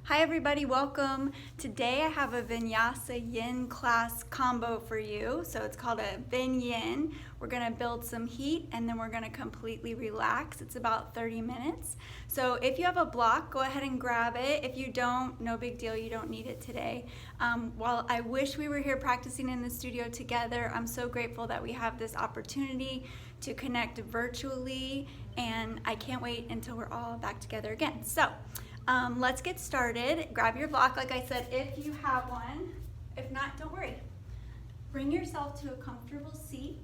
Hi everybody, welcome. Today I have a Vinyasa Yin class combo for you. So it's called a Vin Yin. We're gonna build some heat and then we're gonna completely relax. It's about 30 minutes. So if you have a block, go ahead and grab it. If you don't, no big deal, you don't need it today. While I wish we were here practicing in the studio together, I'm so grateful that we have this opportunity to connect virtually, and I can't wait until we're all back together again. So let's get started. Grab your block, like I said, if you have one. If not, don't worry. Bring yourself to a comfortable seat.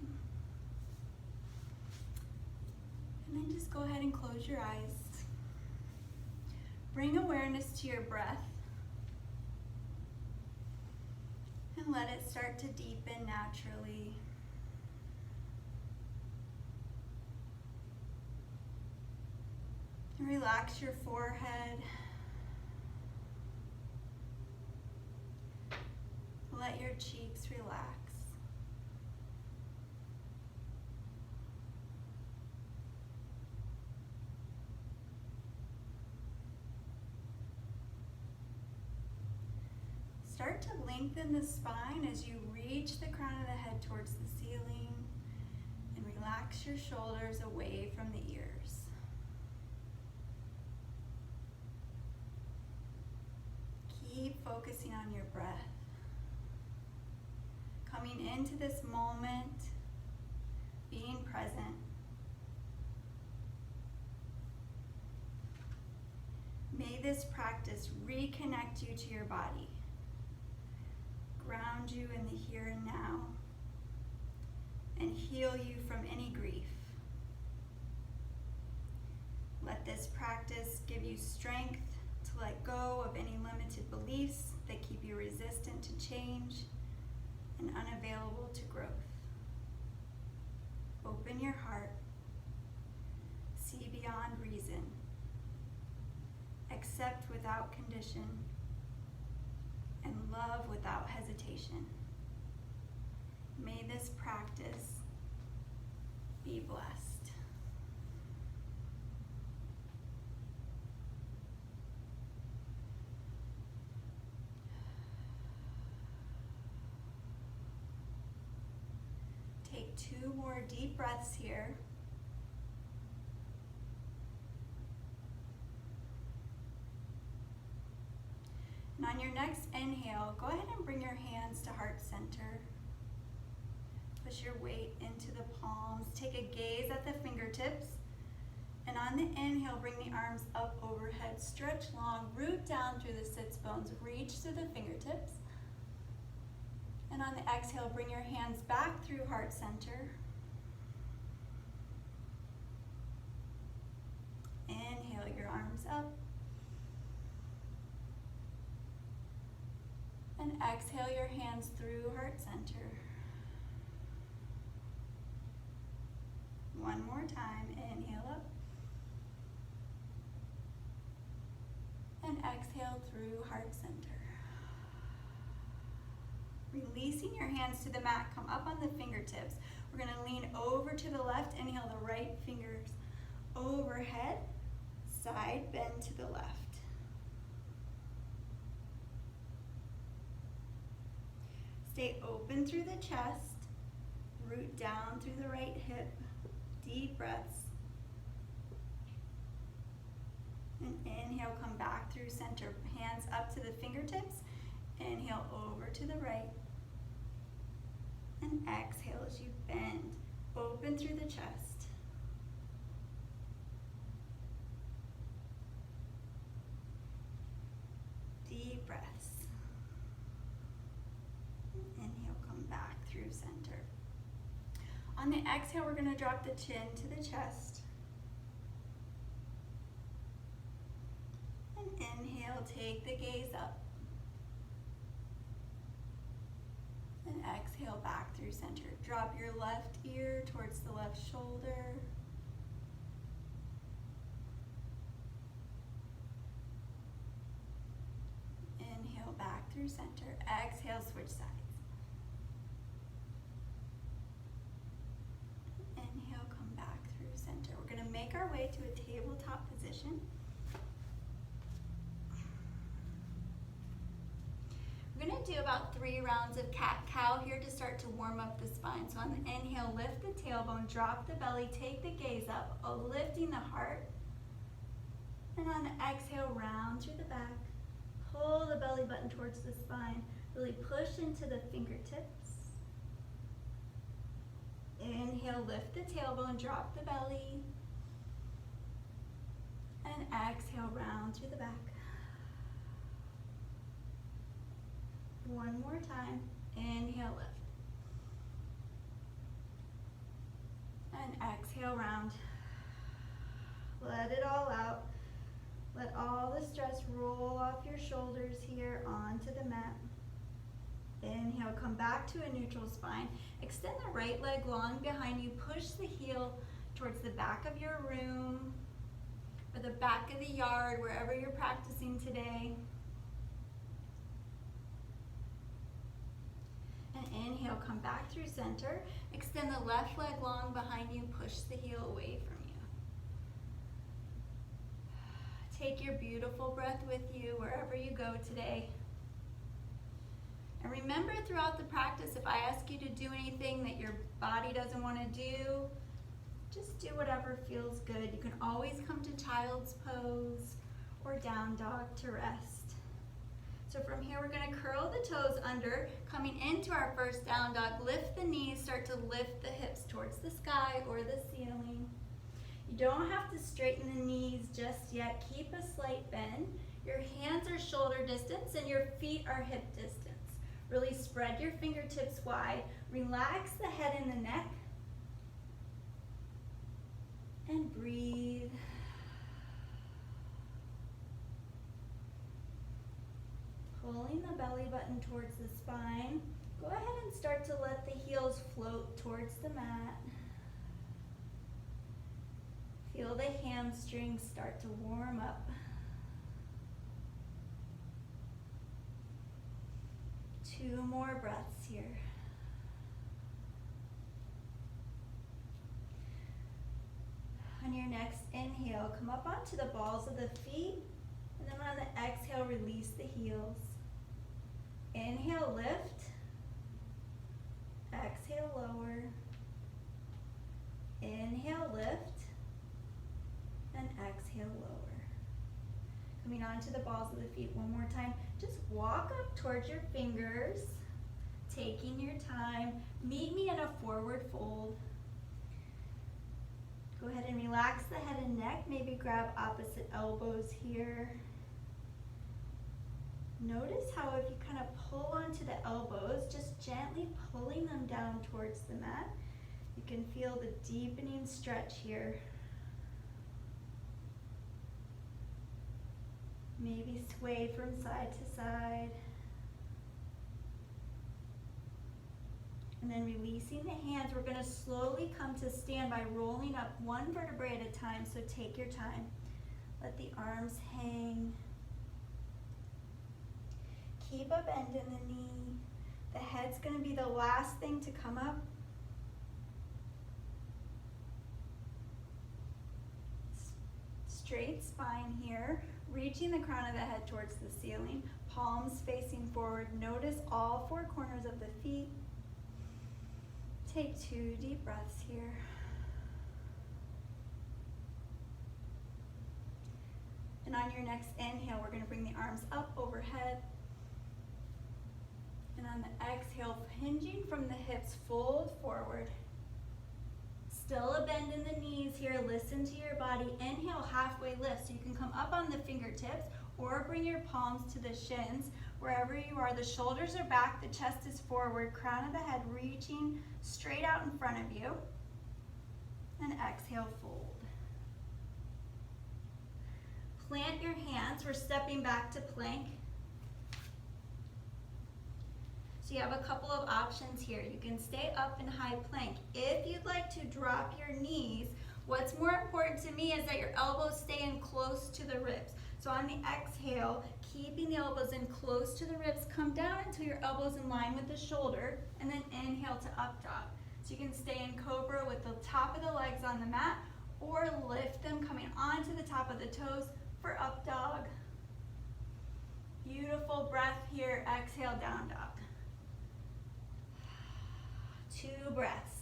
And then just go ahead and close your eyes. Bring awareness to your breath. And let it start to deepen naturally. Relax your forehead. Let your cheeks relax. Start to lengthen the spine as you reach the crown of the head towards the ceiling, and relax your shoulders away from the ears. Keep focusing on your breath. Coming into this moment, being present. May this practice reconnect you to your body, ground you in the here and now, and heal you from any grief. Let this practice give you strength to let go of any limited beliefs that keep you resistant to change and unavailable to growth. Open your heart, see beyond reason, accept without condition, and love without hesitation. May this practice be blessed. Take 2 more deep breaths here. And on your next inhale, go ahead and bring your hands to heart center. Push your weight into the palms. Take a gaze at the fingertips. And on the inhale, bring the arms up overhead. Stretch long, root down through the sits bones. Reach to the fingertips. And on the exhale, bring your hands back through heart center. Inhale your arms up. And exhale your hands through heart center. One more time, inhale up. And exhale through heart center. Releasing your hands to the mat, come up on the fingertips. We're gonna lean over to the left, inhale the right fingers overhead, side bend to the left. Stay open through the chest, root down through the right hip, deep breaths. And inhale, come back through center, hands up to the fingertips. Inhale over to the right. And exhale as you bend, open through the chest. Deep breaths. Inhale, come back through center. On the exhale, we're going to drop the chin to the chest. And inhale, take the gaze up. And exhale back through center. Drop your left ear towards the left shoulder. Inhale back through center. Exhale, switch sides. Inhale, come back through center. We're going to make our way to a tabletop position. about 3 rounds of cat-cow here to start to warm up the spine. So on the inhale, lift the tailbone, drop the belly, take the gaze up, lifting the heart. And on the exhale, round through the back. Pull the belly button towards the spine. Really push into the fingertips. Inhale, lift the tailbone, drop the belly. And exhale, round through the back. One more time. Inhale, lift. And exhale, round. Let it all out. Let all the stress roll off your shoulders here onto the mat. Inhale, come back to a neutral spine. Extend the right leg long behind you. Push the heel towards the back of your room or the back of the yard, wherever you're practicing today. And inhale, come back through center. Extend the left leg long behind you. Push the heel away from you. Take your beautiful breath with you wherever you go today. And remember throughout the practice, if I ask you to do anything that your body doesn't want to do, just do whatever feels good. You can always come to child's pose or down dog to rest. So from here, we're going to curl the toes under, coming into our first down dog. Lift the knees, start to lift the hips towards the sky or the ceiling. You don't have to straighten the knees just yet. Keep a slight bend. Your hands are shoulder distance and your feet are hip distance. Really spread your fingertips wide. Relax the head and the neck. And breathe. Pulling the belly button towards the spine. Go ahead and start to let the heels float towards the mat. Feel the hamstrings start to warm up. 2 more breaths here. On your next inhale, come up onto the balls of the feet, and then on the exhale, release the heels. Inhale, lift. Exhale, lower. Inhale, lift. And exhale, lower. Coming onto the balls of the feet one more time. Just walk up towards your fingers, taking your time. Meet me in a forward fold. Go ahead and relax the head and neck. Maybe grab opposite elbows here. Notice how if you kind of pull onto the elbows, just gently pulling them down towards the mat, you can feel the deepening stretch here. Maybe sway from side to side. And then releasing the hands, we're going to slowly come to stand by rolling up one vertebrae at a time, so take your time. Let the arms hang. Keep a bend in the knee. The head's going to be the last thing to come up. Straight spine here. Reaching the crown of the head towards the ceiling, palms facing forward. Notice all 4 corners of the feet. Take 2 deep breaths here. And on your next inhale, we're going to bring the arms up overhead. And on the exhale, hinging from the hips, fold forward. Still a bend in the knees here. Listen to your body. Inhale, halfway lift. So you can come up on the fingertips or bring your palms to the shins. Wherever you are, the shoulders are back, the chest is forward, crown of the head reaching straight out in front of you. And exhale, fold. Plant your hands. We're stepping back to plank. So you have a couple of options here. You can stay up in high plank. If you'd like to drop your knees, what's more important to me is that your elbows stay in close to the ribs. So on the exhale, keeping the elbows in close to the ribs, come down until your elbows in line with the shoulder, and then inhale to up dog. So you can stay in cobra with the top of the legs on the mat, or lift them coming onto the top of the toes for up dog. Beautiful breath here. Exhale, down dog. 2 breaths.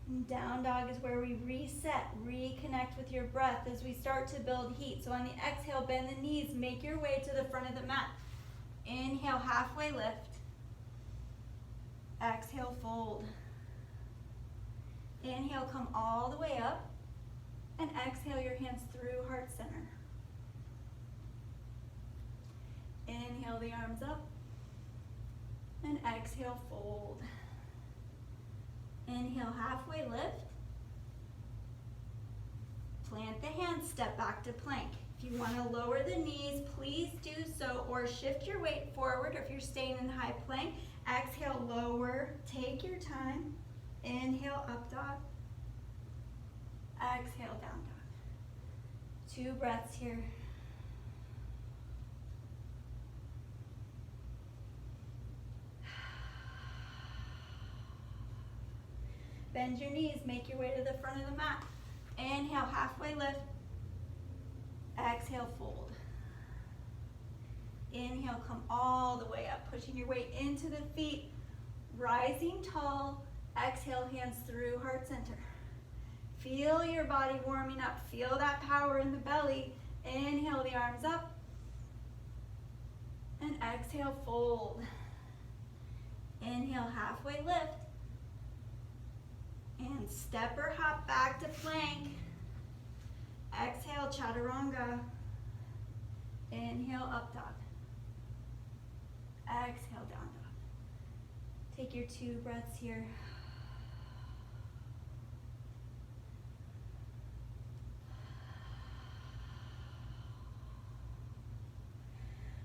And down dog is where we reset, reconnect with your breath as we start to build heat. So on the exhale, bend the knees, make your way to the front of the mat. Inhale, halfway lift. Exhale, fold. Inhale, come all the way up. And exhale your hands through heart center. Inhale the arms up. And exhale, fold. Inhale, halfway lift. Plant the hands, step back to plank. If you want to lower the knees, please do so, or shift your weight forward. Or if you're staying in high plank, exhale, lower, take your time. Inhale, up dog. Exhale, down dog. 2 breaths here. Bend your knees, make your way to the front of the mat. Inhale, halfway lift. Exhale, fold. Inhale, come all the way up, pushing your weight into the feet. Rising tall. Exhale, hands through heart center. Feel your body warming up. Feel that power in the belly. Inhale the arms up. And exhale, fold. Inhale, halfway lift. And step or hop back to plank. Exhale, chaturanga. Inhale, up dog. Exhale, down dog. Take your 2 breaths here.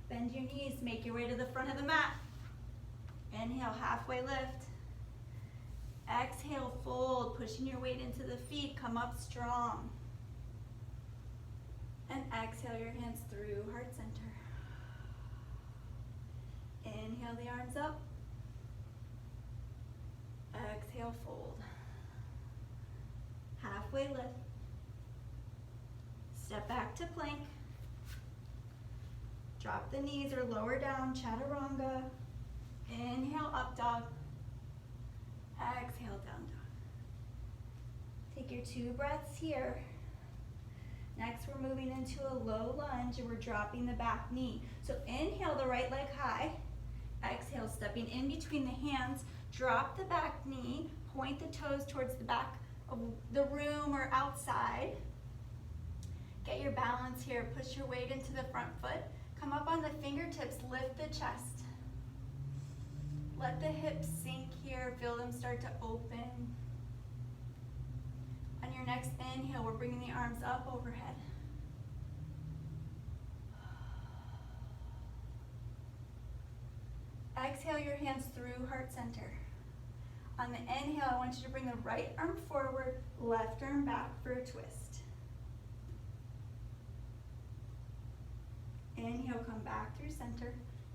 Bend your knees, make your way to the front of the mat. Inhale, halfway lift. Exhale, fold, pushing your weight into the feet, come up strong. And exhale your hands through heart center. Inhale the arms up. Exhale, fold. Halfway lift. Step back to plank. Drop the knees or lower down, chaturanga. Inhale, up dog. Exhale, down dog. Take your 2 breaths here. Next, we're moving into a low lunge and we're dropping the back knee. So inhale the right leg high. Exhale, stepping in between the hands. Drop the back knee. Point the toes towards the back of the room or outside. Get your balance here. Push your weight into the front foot. Come up on the fingertips. Lift the chest. Let the hips sink here. Feel them start to open. On your next inhale, we're bringing the arms up overhead. Exhale your hands through heart center. On the inhale, I want you to bring the right arm forward, left arm back for a twist. Inhale, come back through center.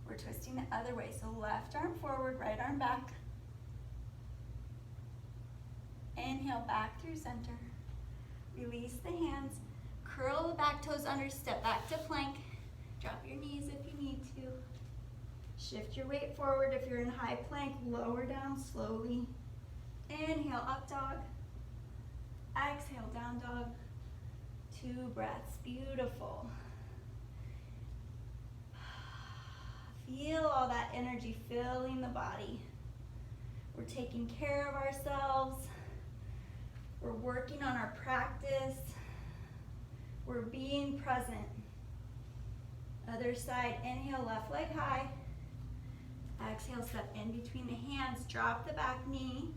We're twisting the other way, so left arm forward, right arm back. Inhale, back through center. Release the hands. Curl the back toes under, step back to plank. Drop your knees if you need to. Shift your weight forward. If you're in high plank, lower down slowly. Inhale, up dog. Exhale, down dog. 2 breaths, beautiful. Feel all that energy filling the body. We're taking care of ourselves. We're working on our practice. We're being present. Other side, inhale, left leg high. Exhale, step in between the hands. Drop the back knee.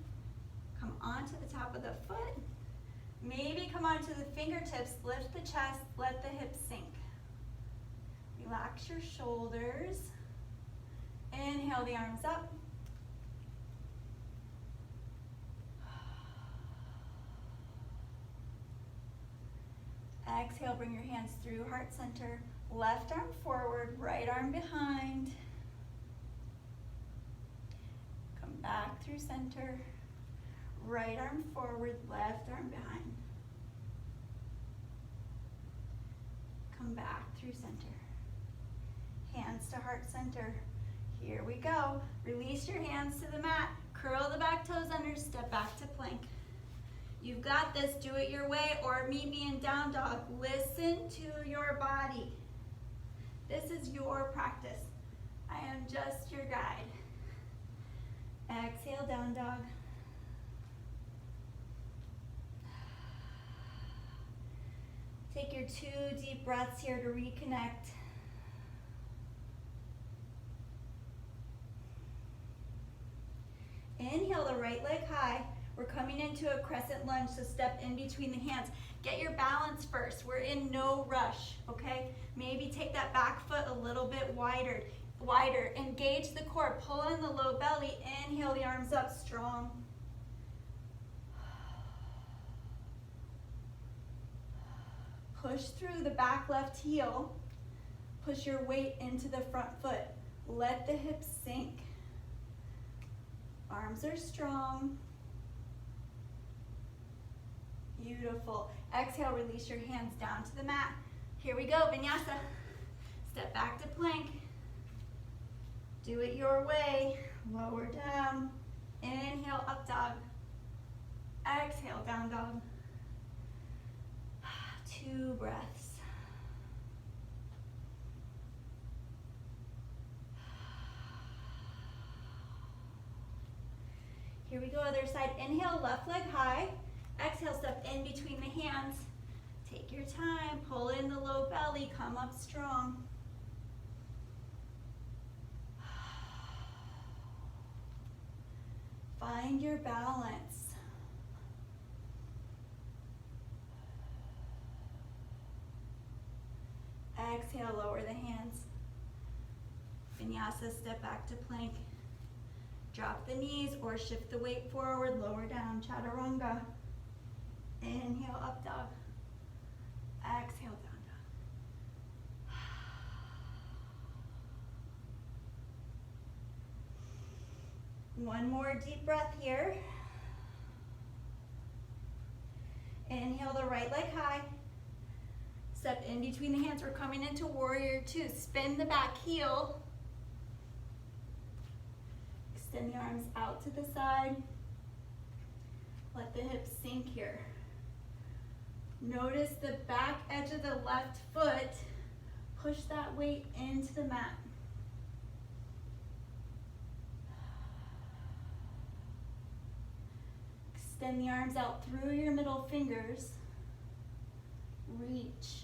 Come onto the top of the foot. Maybe come onto the fingertips. Lift the chest. Let the hips sink. Relax your shoulders. Inhale the arms up. Exhale, bring your hands through heart center. Left arm forward, right arm behind. Come back through center. Right arm forward, left arm behind. Come back through center. Hands to heart center. Here we go. Release your hands to the mat. Curl the back toes under, step back to plank. You've got this, do it your way, or meet me in down dog. Listen to your body. This is your practice. I am just your guide. Exhale, down dog. Take your 2 deep breaths here to reconnect. Inhale the right leg high. We're coming into a crescent lunge, so step in between the hands. Get your balance first. We're in no rush, okay? Maybe take that back foot a little bit wider. Engage the core, pull in the low belly, inhale the arms up strong. Push through the back left heel. Push your weight into the front foot. Let the hips sink. Arms are strong. Beautiful. Exhale, release your hands down to the mat. Here we go, Vinyasa. Step back to plank. Do it your way. Lower down. Inhale, up dog. Exhale, down dog. 2 breaths. Here we go, other side. Inhale, left leg high. Exhale, step in between the hands. Take your time, pull in the low belly, come up strong. Find your balance. Exhale, lower the hands. Vinyasa, step back to plank. Drop the knees or shift the weight forward, lower down, chaturanga. Inhale, up dog. Exhale, down dog. One more deep breath here. Inhale the right leg high. Step in between the hands. We're coming into warrior 2. Spin the back heel. Extend the arms out to the side. Let the hips sink here. Notice the back edge of the left foot. Push that weight into the mat. Extend the arms out through your middle fingers. Reach.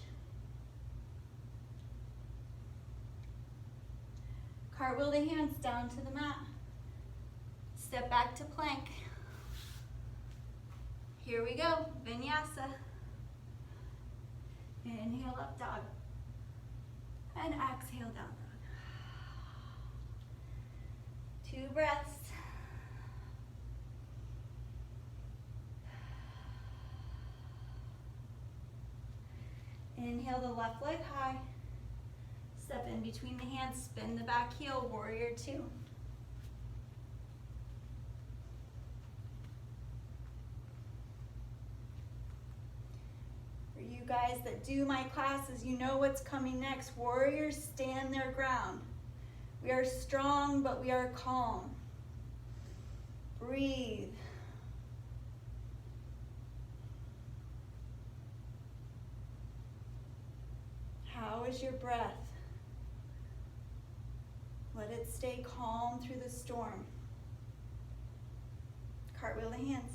Cartwheel the hands down to the mat. Step back to plank. Here we go, Vinyasa. Inhale, up dog. And exhale, down dog. 2 breaths. Inhale the left leg high. Step in between the hands, spin the back heel, warrior 2. For you guys that do my classes, you know what's coming next. Warriors stand their ground. We are strong, but we are calm. Breathe. How is your breath? Let it stay calm through the storm. Cartwheel the hands.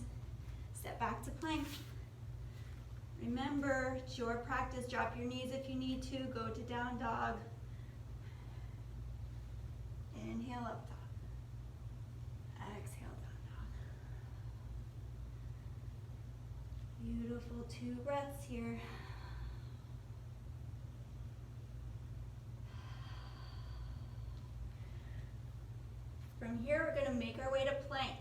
Step back to plank. Remember, it's your practice. Drop your knees if you need to. Go to down dog. Inhale, up dog. Exhale, down dog. Beautiful. 2 breaths here. From here, we're going to make our way to plank.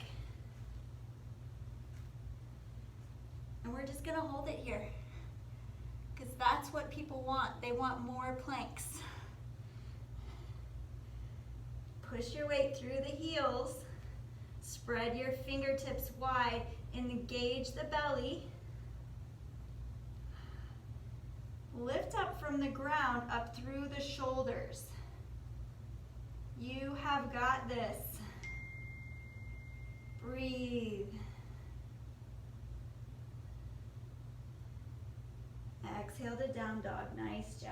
And we're just going to hold it here, because that's what people want. They want more planks. Push your weight through the heels. Spread your fingertips wide and engage the belly. Lift up from the ground, up through the shoulders. You have got this. Breathe. Exhale to down dog. Nice job.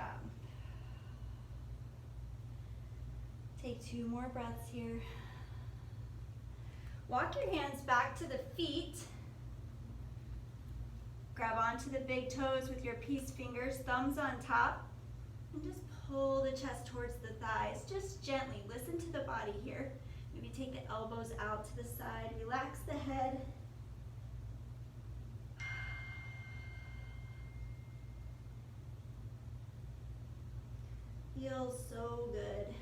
Take 2 more breaths here. Walk your hands back to the feet. Grab onto the big toes with your peace fingers, thumbs on top, and just pull the chest towards the thighs. Just gently. Listen to the body here. Maybe take the elbows out to the side. Relax the head. Feels so good.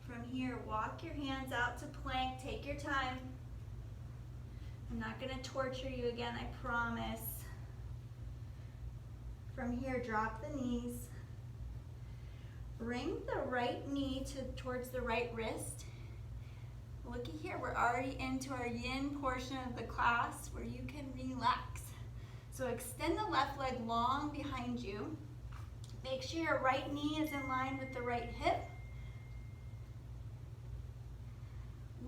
From here, walk your hands out to plank. Take your time. I'm not going to torture you again, I promise. From here, drop the knees. Bring the right knee towards the right wrist. Looky here, we're already into our yin portion of the class where you can relax. So extend the left leg long behind you. Make sure your right knee is in line with the right hip.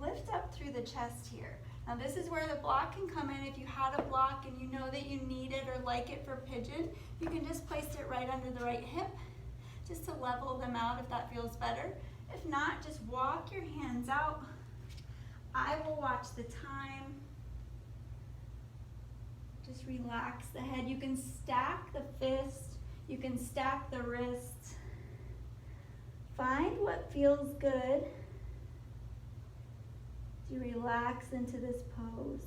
Lift up through the chest here. Now this is where the block can come in. If you had a block and you know that you need it or like it for pigeon, you can just place it right under the right hip just to level them out if that feels better. If not, just walk your hands out. I will watch the time. Just relax the head. You can stack the fist. You can stack the wrists. Find what feels good. You relax into this pose.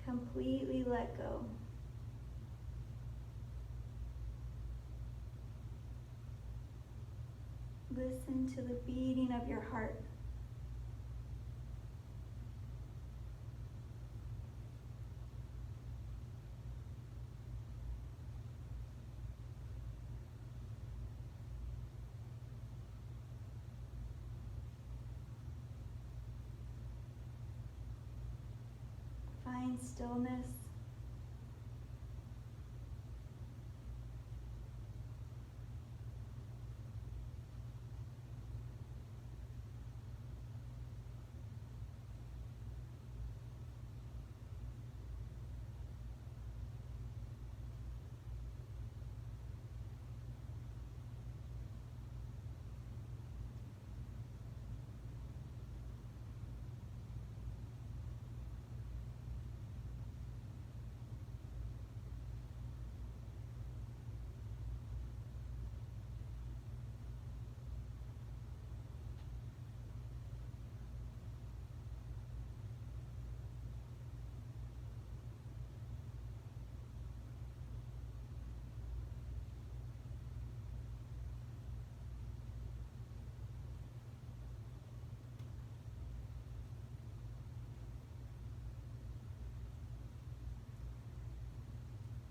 Completely let go. Listen to the beating of your heart. Find stillness.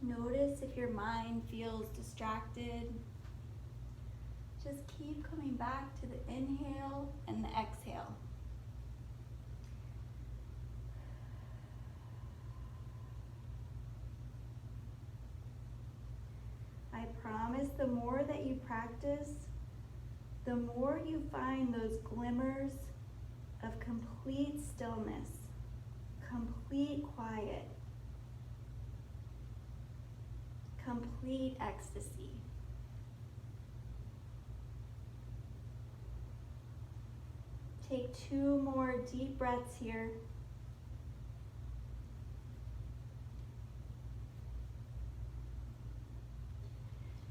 Notice if your mind feels distracted. Just keep coming back to the inhale and the exhale. I promise the more that you practice, the more you find those glimmers of complete stillness, complete quiet, complete ecstasy. Take 2 more deep breaths here.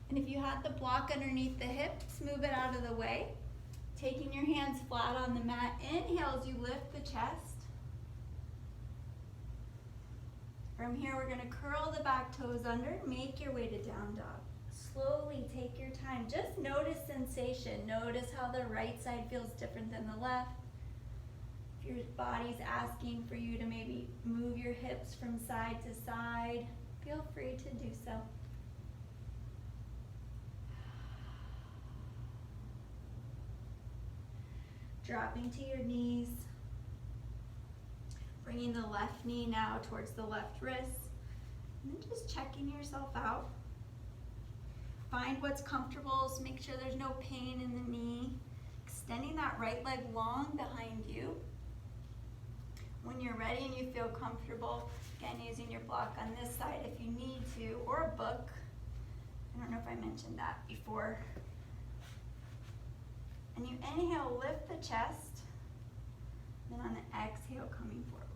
And if you had the block underneath the hips, move it out of the way. Taking your hands flat on the mat. Inhale as you lift the chest. From here, we're gonna curl the back toes under, make your way to down dog. Slowly take your time. Just notice sensation. Notice how the right side feels different than the left. If your body's asking for you to maybe move your hips from side to side, feel free to do so. Dropping to your knees. Bringing the left knee now towards the left wrist. And then just checking yourself out. Find what's comfortable, so make sure there's no pain in the knee. Extending that right leg long behind you. When you're ready and you feel comfortable, again, using your block on this side if you need to, or a book. I don't know if I mentioned that before. And you inhale, lift the chest. Then on the exhale, coming forward.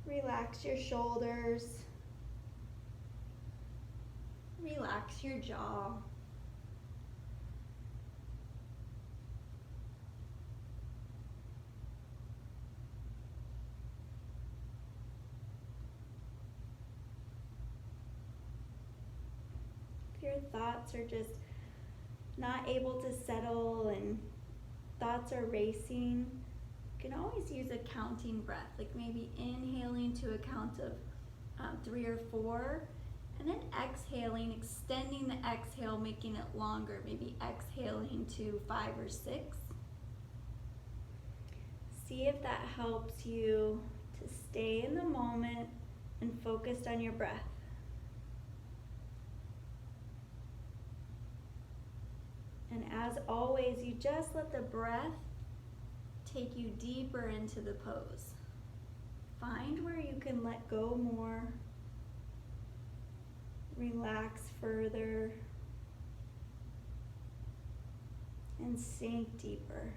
Relax your shoulders. Relax your jaw. If your thoughts are just not able to settle and thoughts are racing, you can always use a counting breath, like maybe inhaling to a count of 3 or 4, and then exhaling, extending the exhale, making it longer, maybe exhaling to 5 or 6. See if that helps you to stay in the moment and focused on your breath. And as always, you just let the breath take you deeper into the pose. Find where you can let go more, relax further, and sink deeper.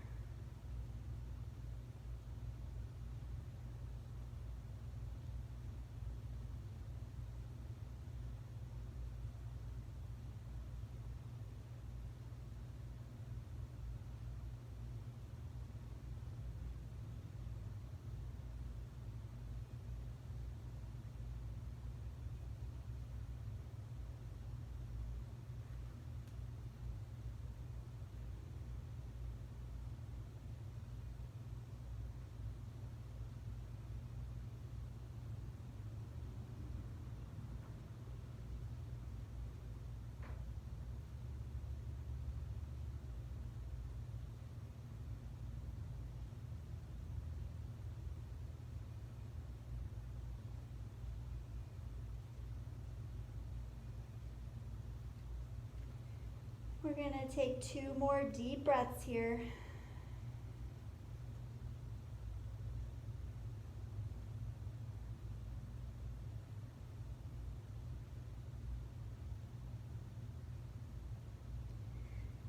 We're going to take 2 more deep breaths here.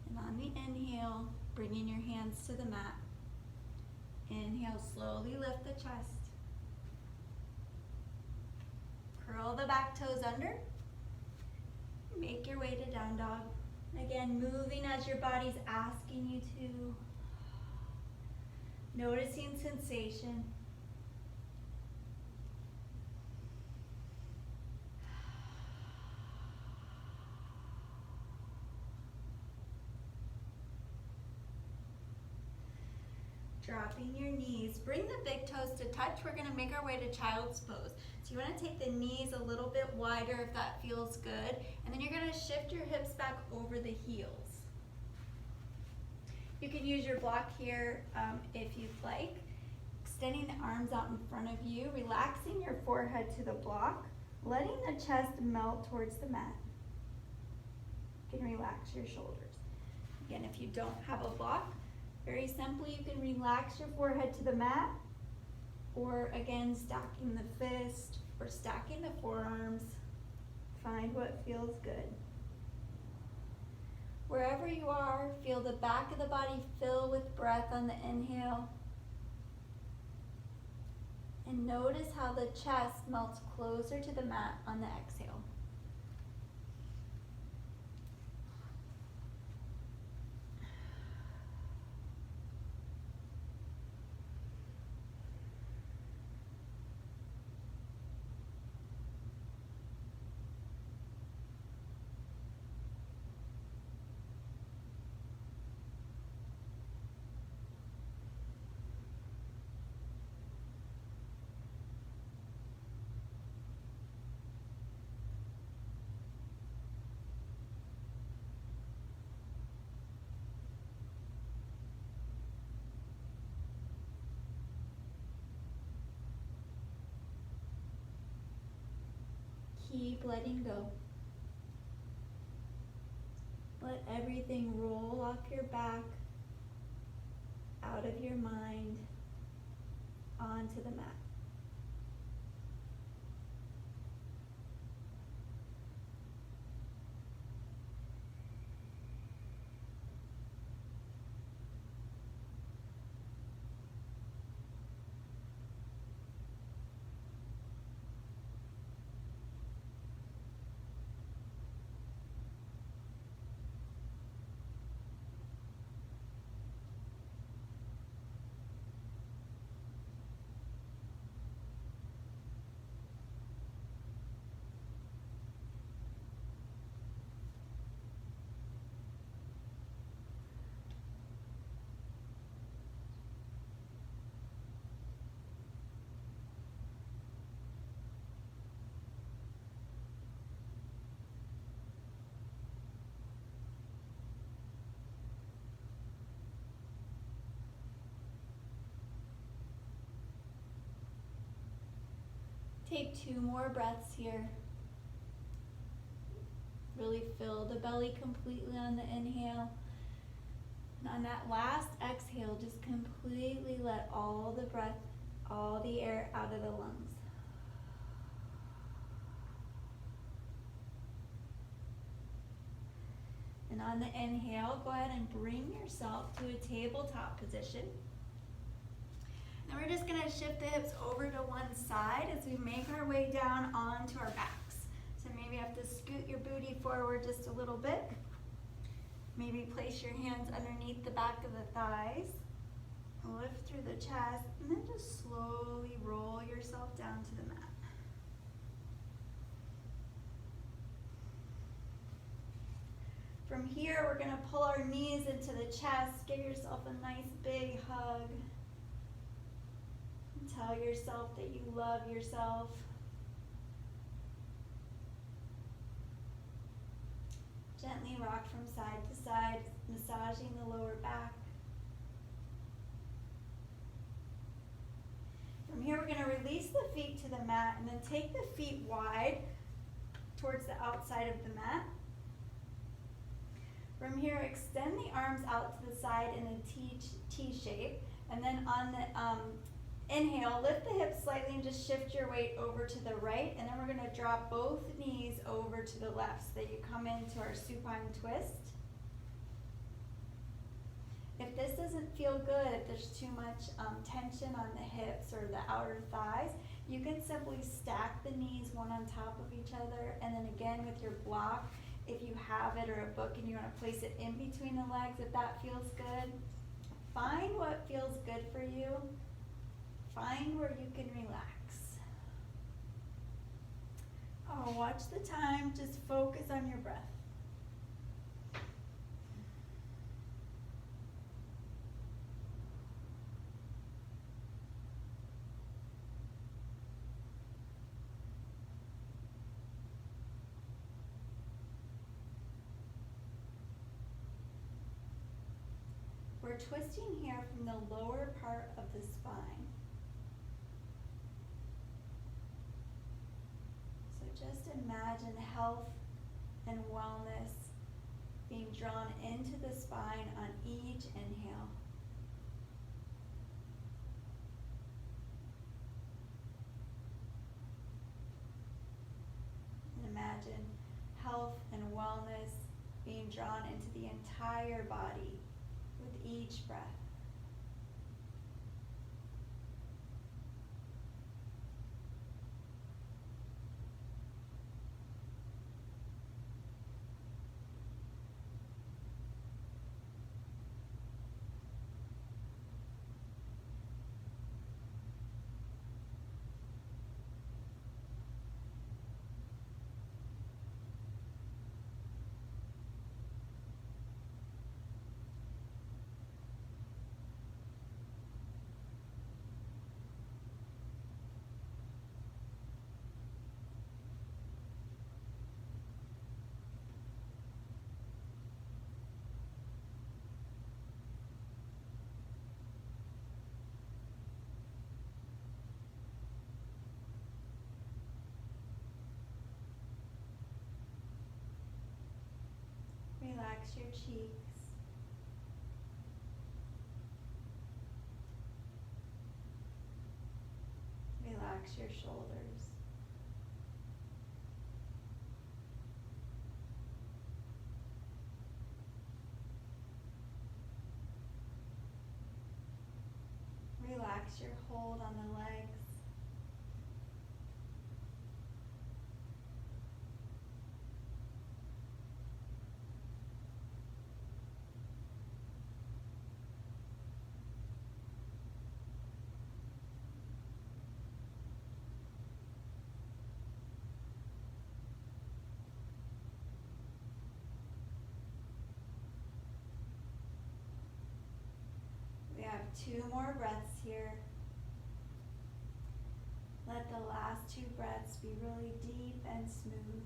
And on the inhale, bringing your hands to the mat. Inhale, slowly lift the chest. Curl the back toes under. Make your way to down dog. Again, moving as your body's asking you to. Noticing sensation. Dropping your knees. Bring the big toes to touch. We're going to make our way to child's pose. So you want to take the knees a little bit wider if that feels good. And then you're going to shift your hips back over the heels. You can use your block here if you'd like. Extending the arms out in front of you, relaxing your forehead to the block, letting the chest melt towards the mat. You can relax your shoulders. Again, if you don't have a block, very simply, you can relax your forehead to the mat, or again, stacking the fist or stacking the forearms. Find what feels good. Wherever you are, feel the back of the body fill with breath on the inhale. And notice how the chest melts closer to the mat on the exhale. keep letting go. Let everything roll off your back, out of your mind, onto the mat. Take 2 more breaths here. Really fill the belly completely on the inhale. And on that last exhale, just completely let all the breath, all the air out of the lungs. And on the inhale, go ahead and bring yourself to a tabletop position. And we're just gonna shift the hips over to one side as we make our way down onto our backs. So maybe you have to scoot your booty forward just a little bit. Maybe place your hands underneath the back of the thighs. Lift through the chest, and then just slowly roll yourself down to the mat. From here, we're gonna pull our knees into the chest. Give yourself a nice big hug. Tell yourself that you love yourself. Gently rock from side to side, massaging the lower back. From here, we're going to release the feet to the mat and then take the feet wide towards the outside of the mat. From here, extend the arms out to the side in a T shape, and then on the inhale, lift the hips slightly and just shift your weight over to the right, and then we're going to drop both knees over to the left so that you come into our supine twist. If this doesn't feel good, if there's too much tension on the hips or the outer thighs, you can simply stack the knees one on top of each other, and then again with your block, if you have it, or a book, and you want to place it in between the legs, if that feels good. Find what feels good for you. Find where you can relax. Oh, watch the time, just focus on your breath. We're twisting here from the lower part of the spine. So just imagine health and wellness being drawn into the spine on each inhale. And imagine health and wellness being drawn into the entire body with each breath. Relax your cheeks. Relax your shoulders. Relax your hold on the legs. We have 2 more breaths here. Let the last 2 breaths be really deep and smooth.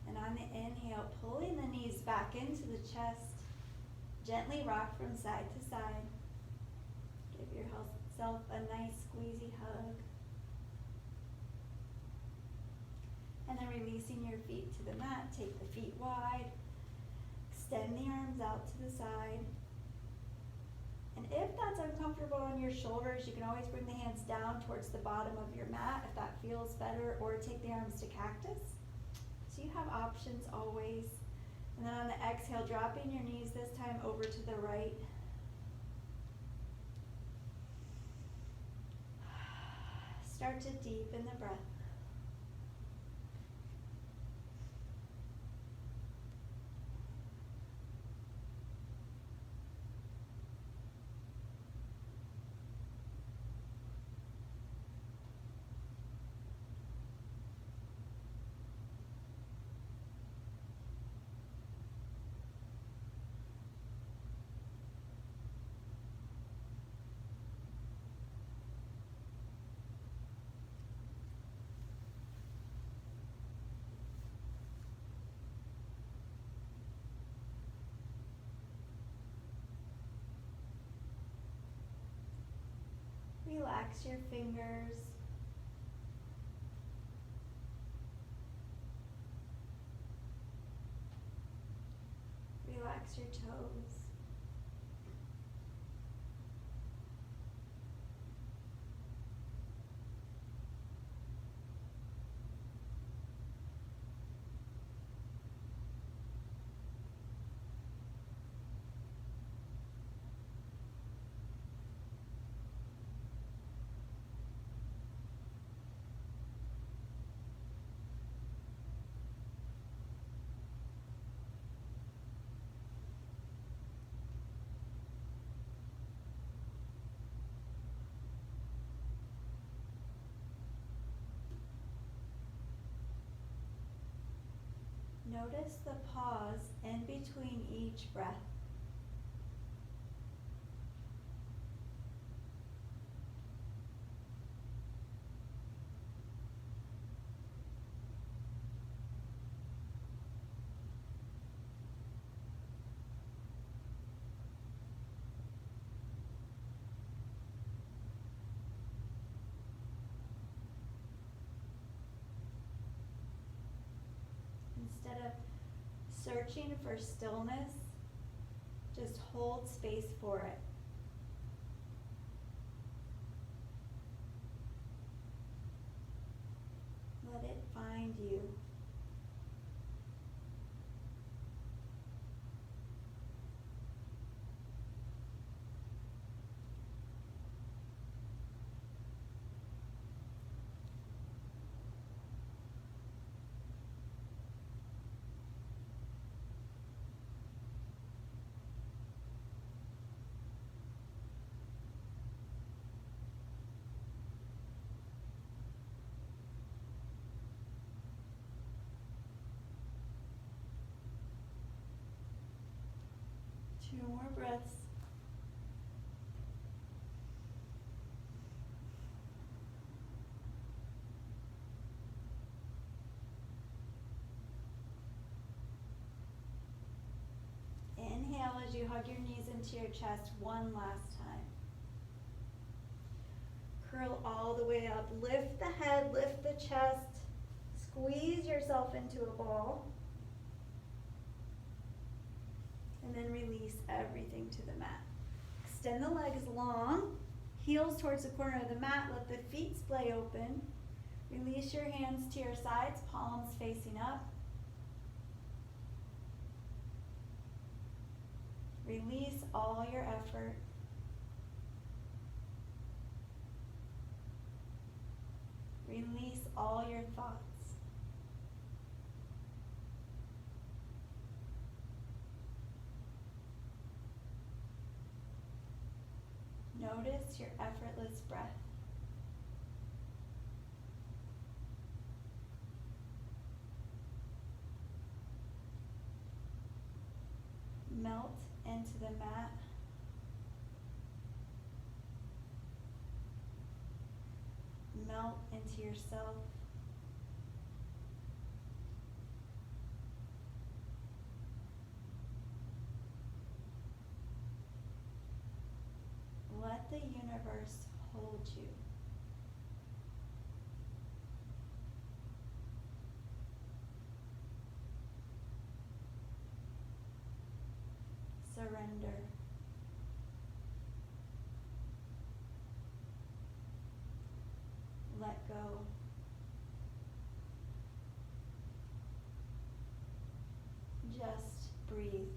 And on the inhale, pulling the knees back into the chest. Gently rock from side to side. Give yourself a nice squeezy hug. And then releasing your feet to the mat, take the feet wide, extend the arms out to the side. And if that's uncomfortable on your shoulders, you can always bring the hands down towards the bottom of your mat if that feels better, or take the arms to cactus. So you have options always. And then on the exhale, dropping your knees this time over to the right. Start to deepen the breath. Relax your fingers. Relax your toes. Notice the pause in between each breath. Instead of searching for stillness, just hold space for it. Let it find you. Two more breaths. Inhale as you hug your knees into your chest one last time. curl all the way up. Lift the head, lift the chest, squeeze yourself into a ball, and then release everything to the mat. Extend the legs long, heels towards the corner of the mat, let the feet splay open. Release your hands to your sides, palms facing up. Release all your effort. Release all your thoughts. Notice your effortless breath. Melt into the mat. Melt into yourself. Let the universe hold you. Surrender. Let go. Just breathe.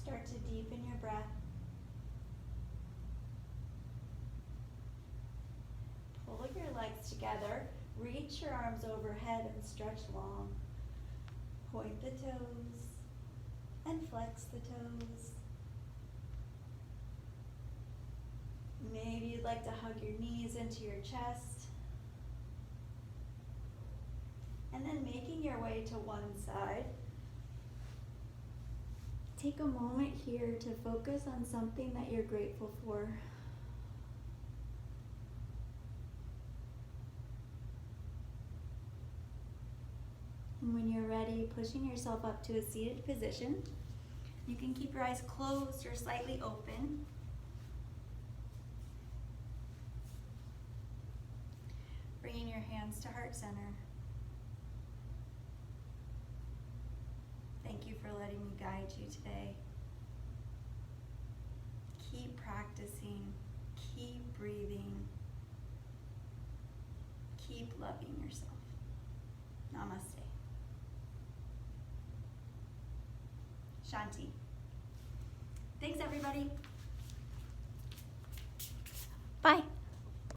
Start to deepen your breath. Pull your legs together. Reach your arms overhead and stretch long. Point the toes and flex the toes. Maybe you'd like to hug your knees into your chest. And then making your way to one side. Take a moment here to focus on something that you're grateful for. And when you're ready, pushing yourself up to a seated position. You can keep your eyes closed or slightly open. Bringing your hands to heart center. Thank you for letting me guide you today. Keep practicing, keep breathing, keep loving yourself. Namaste. Shanti. Thanks, everybody. Bye.